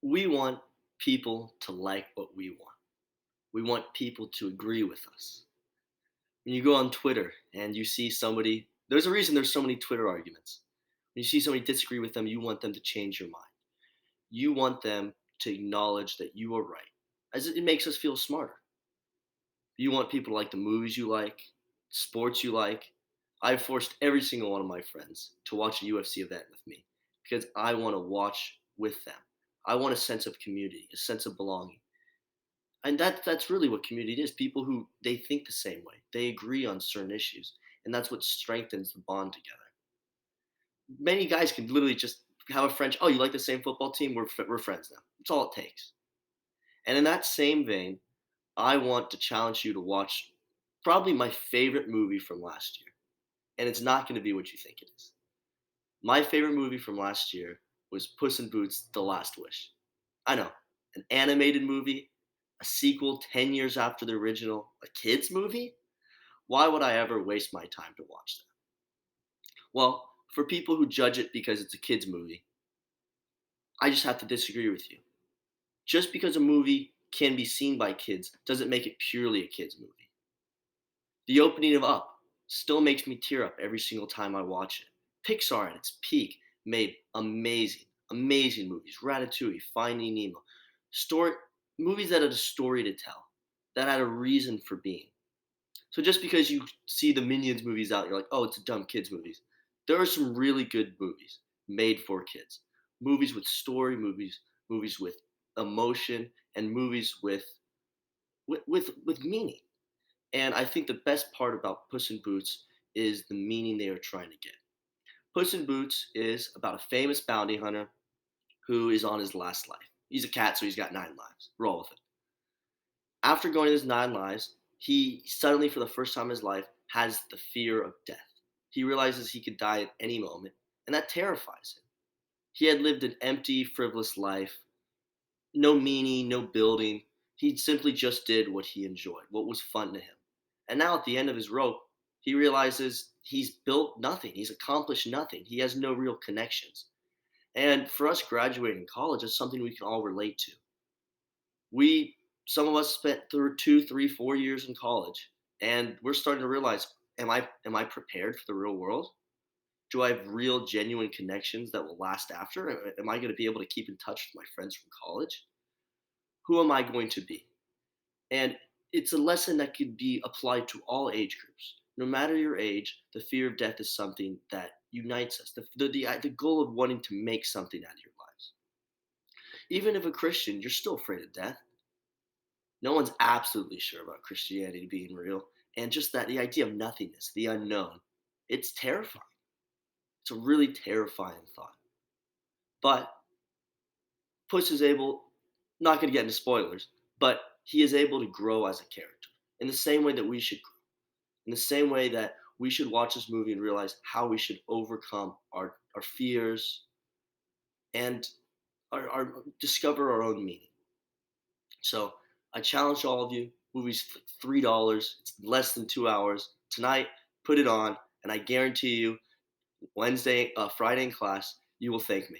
We want people to like what we want. We want people to agree with us. When you go on Twitter and you see somebody, there's a reason there's so many Twitter arguments. When you see somebody disagree with them, you want them to change your mind. You want them to acknowledge that you are right, as it makes us feel smarter. You want people to like the movies you like, sports you like. I've forced every single one of my friends to watch a UFC event with me because I want to watch with them. I want a sense of community, a sense of belonging. And that's really what community is. People who they think the same way. They agree on certain issues, and that's what strengthens the bond together. Many guys can literally just have a friend. Oh, you like the same football team? We're friends now. That's all it takes. And in that same vein, I want to challenge you to watch probably my favorite movie from last year. And it's not going to be what you think it is. My favorite movie from last year was Puss in Boots: The Last Wish. I know, an animated movie, a sequel 10 years after the original, a kids movie? Why would I ever waste my time to watch that? Well, for people who judge it because it's a kids movie, I just have to disagree with you. Just because a movie can be seen by kids doesn't make it purely a kids movie. The opening of Up still makes me tear up every single time I watch it. Pixar at its peak made amazing, amazing movies. Ratatouille, Finding Nemo, story movies that had a story to tell, that had a reason for being. So just because you see the Minions movies out, you're like, oh, it's a dumb kids movies. There are some really good movies made for kids. Movies with story, movies with emotion, and movies with meaning. And I think the best part about Puss in Boots is the meaning they are trying to get. Puss in Boots is about a famous bounty hunter who is on his last life. He's a cat, so he's got 9 lives. Roll with it. After going his 9 lives, he suddenly, for the first time in his life, has the fear of death. He realizes he could die at any moment, and that terrifies him. He had lived an empty, frivolous life, no meaning, no building. He simply just did what he enjoyed, what was fun to him. And now at the end of his rope, he realizes he's built nothing. He's accomplished nothing. He has no real connections. And for us graduating college, it's something we can all relate to. We, some of us spent through 2, 3, 4 years in college, and we're starting to realize, am I prepared for the real world? Do I have real, genuine connections that will last after? Am I going to be able to keep in touch with my friends from college? Who am I going to be? And it's a lesson that could be applied to all age groups. No matter your age, the fear of death is something that unites us. The goal of wanting to make something out of your lives. Even if a Christian, you're still afraid of death. No one's absolutely sure about Christianity being real. And just that the idea of nothingness, the unknown, it's terrifying. It's a really terrifying thought. But Puss is able, not going to get into spoilers, but he is able to grow as a character in the same way that we should grow, in the same way that we should watch this movie and realize how we should overcome our fears and discover our own meaning. So I challenge all of you. Movie's $3. It's less than 2 hours. Tonight, put it on, and I guarantee you, Friday in class, you will thank me.